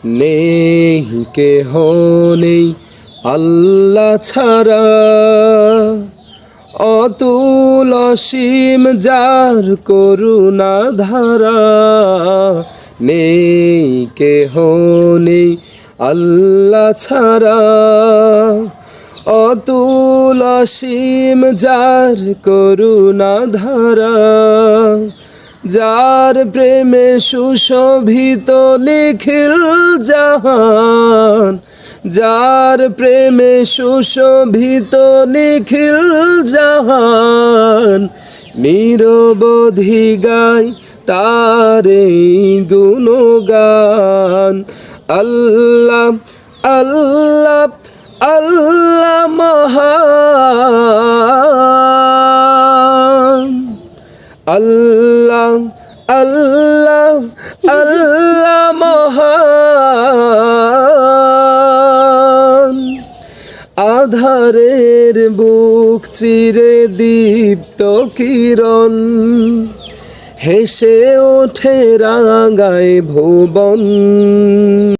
নেই কেহ নেই আল্লাহ ছাড়া, অতুল অসীম যার করুণা ধারা। নেই কেহ নেই আল্লাহ ছাড়া, অতুল অসীম যার করুণা ধারা। যার প্রেমে সুশোভিত নিখিল জাহান, যার প্রেমে সুশোভিত নিখিল জাহান। নিরবধি গায় তারে গুণগান। আল্লাহ আল্লাহ আল্লাহ মহান, আল্লাহ আল্লাহ আল্লাহ মহান। আধারের বুক চিরে দীপ্ত কিরণ, হেসে ওঠে রাঙায় ভুবন।